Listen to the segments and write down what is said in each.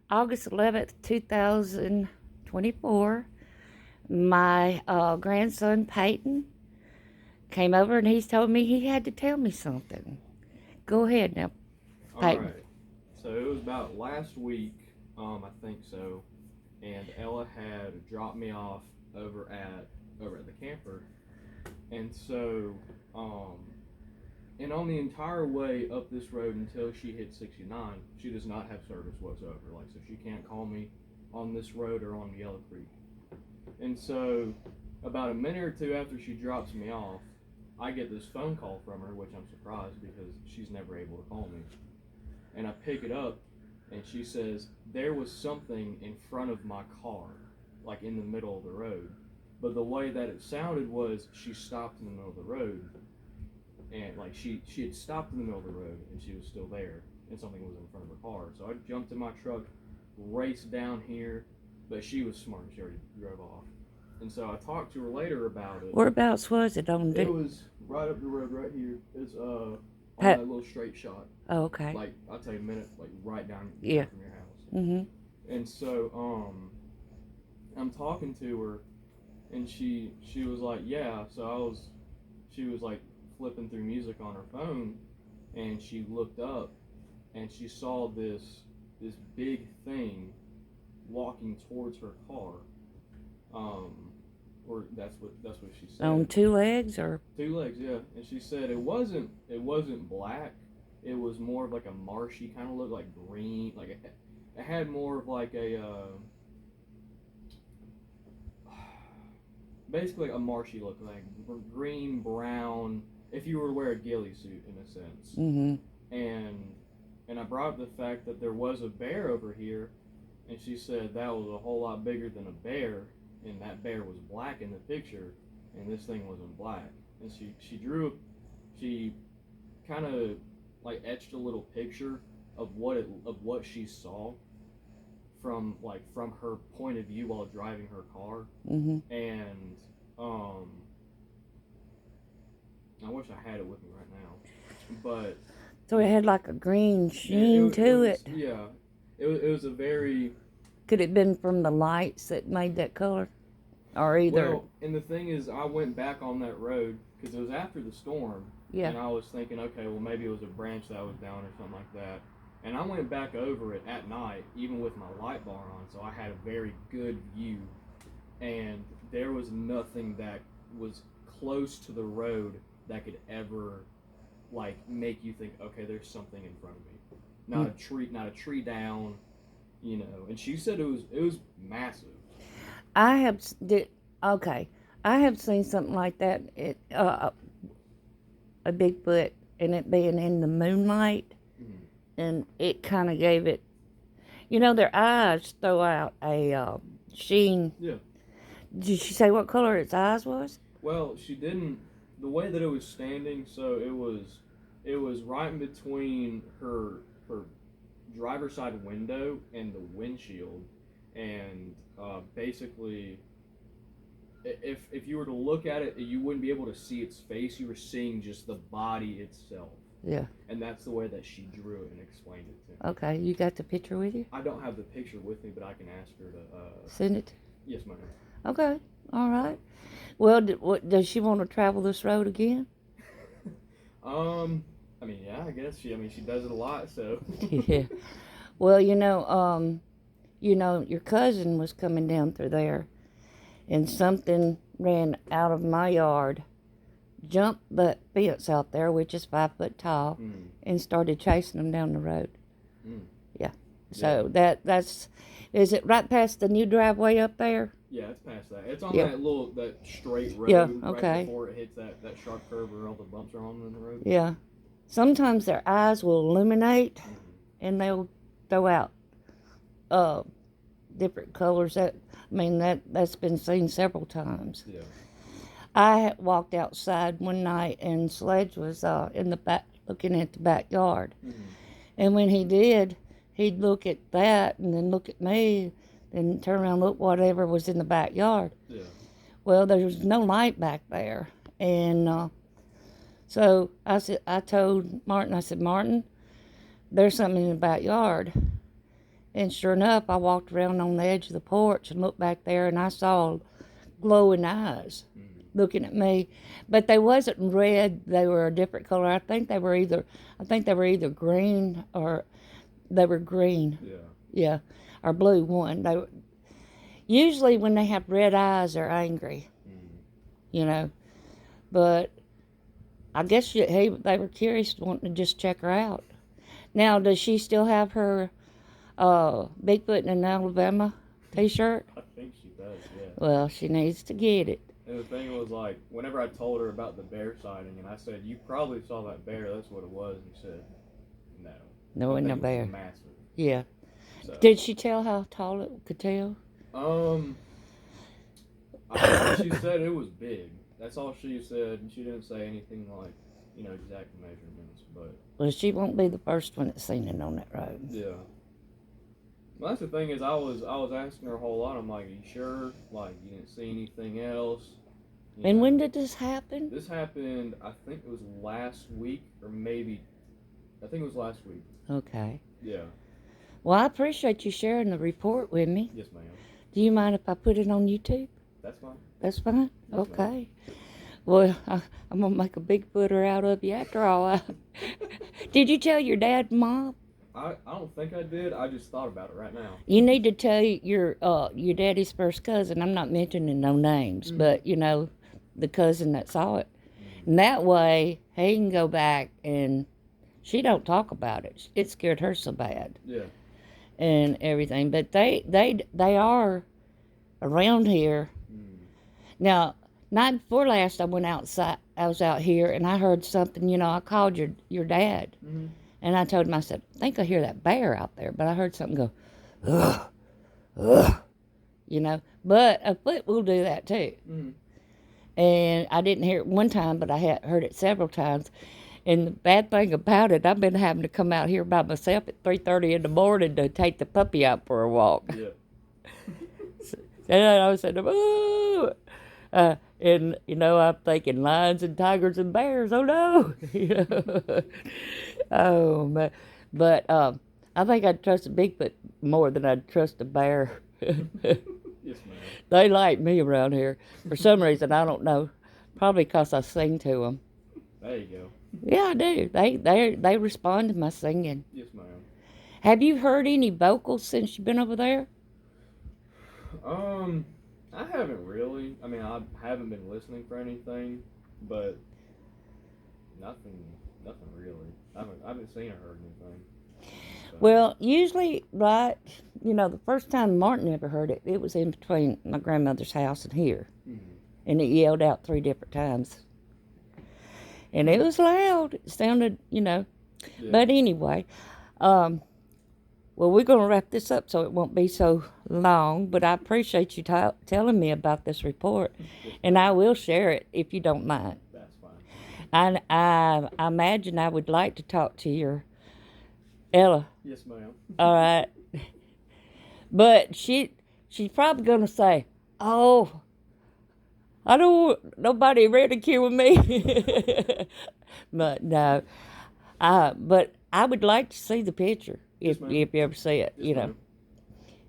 August 11th, 2024, my grandson Peyton came over and he's told me he had to tell me something. Go ahead now, All Peyton. right. So it was about last week, I think so, and Ella had dropped me off over at the camper, and so um, and on the entire way up this road until she hit 69, she does not have service whatsoever. Like, so she can't call me on this road or on Yellow Creek. And so about a minute or two after she drops me off, I get this phone call from her, which I'm surprised because she's never able to call me. And I pick it up, and she says there was something in front of my car, like in the middle of the road. But the way that it sounded was she stopped in the middle of the road, and like she had stopped in the middle of the road, and she was still there, and something was in front of her car. So I jumped in my truck, raced down here, but she was smart; she already drove off. And so I talked to her later about it. Whereabouts was it on It was right up the road, right here. It's on Pat? that little straight shot. Oh, okay. Like I'll tell you a minute, like right down Yeah. from your house. Mhm. And so I'm talking to her, and she was like, yeah. So she was like flipping through music on her phone, and she looked up, and she saw this big thing walking towards her car. Um, or that's what she said. On two legs or? Two legs, yeah. And she said it wasn't black. It was more of like a marshy kind of look, like green. Like it had more of like a basically a marshy look, like green brown. If you were to wear a ghillie suit, in a sense. Mhm. And I brought up the fact that there was a bear over here, and she said that was a whole lot bigger than a bear, and that bear was black in the picture, and this thing wasn't black. And she kind of like etched a little picture of what she saw from her point of view while driving her car. Mhm. And um, I wish I had it with me right now, but So it had like a green sheen to was, it. yeah, it was a very Could it have been from the lights that made that color? Or either. well. And the thing is, I went back on that road because it was after the storm, Yeah. and I was thinking, okay, well maybe it was a branch that was down or something like that. And I went back over it at night, even with my light bar on, so I had a very good view. And there was nothing that was close to the road that could ever like make you think, okay, there's something in front of me. Not a tree down, And she said it was massive. I have okay. I have seen something like that. A Bigfoot, and it being in the moonlight, Mm-hmm. and it kind of gave it. Their eyes throw out a sheen. Yeah. Did she say what color its eyes was? Well, she didn't. The way that it was standing, so it was right in between her driver's side window and the windshield, and basically, if you were to look at it, you wouldn't be able to see its face. You were seeing just the body itself, Yeah. and that's the way that she drew it and explained it to me. Okay, you got the picture with you? I don't have the picture with me, but I can ask her to. Send it. Yes, ma'am. Okay. All right. Well, does she want to travel this road again? I mean, yeah, I guess she does it a lot, so. Yeah. Well, your cousin was coming down through there, and something ran out of my yard, jumped the fence out there, which is 5 foot tall, and started chasing them down the road. Mm. Yeah. So that's, is it right past the new driveway up there? Yeah, it's past that. It's on Yeah. that straight road Yeah, right okay. before it hits that sharp curve where all the bumps are on the road. Yeah. Sometimes their eyes will illuminate, and they'll throw out different colors. That's been seen several times. Yeah. I walked outside one night, and Sledge was in the back looking at the backyard. Mm-hmm. And when he did, he'd look at that and then look at me, then turn around and look whatever was in the backyard. Yeah. Well, there was no light back there. And so I told Martin, I said, Martin, there's something in the backyard. And sure enough, I walked around on the edge of the porch and looked back there, and I saw glowing eyes looking at me. But they wasn't red. They were a different color. I think they were either green or they were green. Yeah. Yeah, or blue one. They were, usually when they have red eyes, they're angry. You know, but I guess they were curious, wanting to just check her out. Now, does she still have her Bigfoot in Alabama t-shirt? I think she does, yeah. Well, she needs to get it. And the thing was, like, whenever I told her about the bear sighting, and I said, you probably saw that bear, that's what it was, and she said, no. No, it wasn't a bear. It was massive. Yeah. So, did she tell how tall it could tell? She said it was big. That's all she said, and she didn't say anything like, exact measurements, but... Well, she won't be the first one that's seen it on that road. Yeah. Well, that's the thing is, I was asking her a whole lot. I'm like, are you sure? Like, you didn't see anything else? And when did this happen? This happened, I think it was last week, or maybe, I think it was last week. Okay. Yeah. Well, I appreciate you sharing the report with me. Yes, ma'am. Do you mind if I put it on YouTube? That's fine. That's fine? Yes, okay. Well, I'm going to make a Bigfooter out of you after all. Did you tell your dad and mom? I don't think I did. I just thought about it right now. You need to tell your daddy's first cousin. I'm not mentioning no names, but, the cousin that saw it. And that way, he can go back and she don't talk about it. It scared her so bad. Yeah. And everything. But they are around here. Now, night before last, I went outside. I was out here, and I heard something. I called your dad, and I told him, I said, I think I hear that bear out there. But I heard something go, ugh, ugh, But a foot will do that too. And I didn't hear it one time, but I had heard it several times. And the bad thing about it, I've been having to come out here by myself at 3:30 in the morning to take the puppy out for a walk. Yeah. And I said, oh. And, I'm thinking lions and tigers and bears. Oh, no. Oh, man. But I think I'd trust a Bigfoot more than I'd trust a bear. Yes, ma'am. They like me around here. For some reason, I don't know. Probably because I sing to them. There you go. Yeah, I do. They respond to my singing. Yes, ma'am. Have you heard any vocals since you've been over there? I haven't really. I mean, I haven't been listening for anything, but nothing really. I haven't seen or heard anything. So. Well, usually, right, the first time Martin ever heard it, it was in between my grandmother's house and here. And it yelled out 3 different times. And it was loud. It sounded, Yeah. But anyway, well, we're going to wrap this up so it won't be so long, but I appreciate you telling me about this report, and I will share it if you don't mind. That's fine. I imagine I would like to talk to your Ella. Yes, ma'am. All right. But she's probably going to say, oh, I don't want nobody ridiculing me. But no. But I would like to see the picture. If you ever see it, Yes,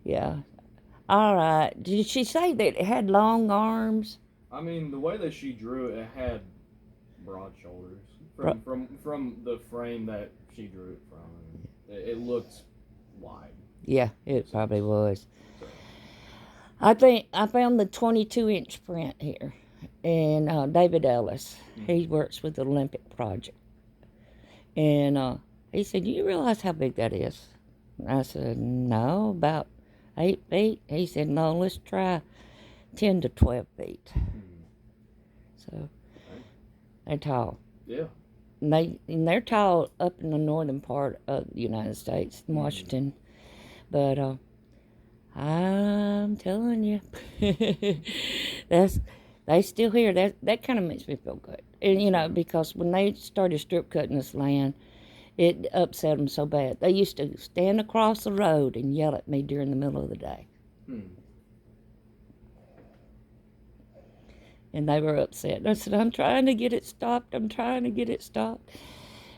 Yeah. All right. Did she say that it had long arms? I mean, the way that she drew it, it had broad shoulders from the frame that she drew it from. It looked wide. Yeah, it probably was. I think I found the 22-inch print here, and David Ellis, he works with the Olympic Project, and he said, "Do you realize how big that is?" I said, "No, about 8 feet." He said, "No, let's try 10 to 12 feet." So they're tall. Yeah. And they're tall up in the northern part of the United States, in Washington. But I'm telling you, they still here. That kind of makes me feel good, and because when they started strip cutting this land, it upset them so bad. They used to stand across the road and yell at me during the middle of the day. And they were upset. I said, I'm trying to get it stopped.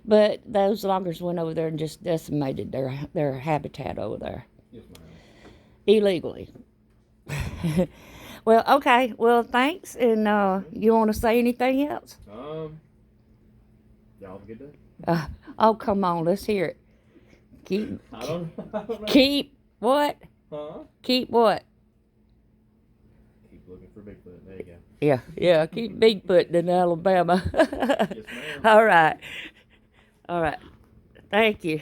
But those loggers went over there and just decimated their habitat over there. Yes, ma'am. Illegally. Well, okay. Well, thanks. And you want to say anything else? Y'all have a good day. Oh, come on. Let's hear it. I don't know. Keep what? Huh? Keep what? Keep looking for Bigfoot. There you go. Yeah. Keep Bigfoot in Alabama. Yes, ma'am. All right. Thank you.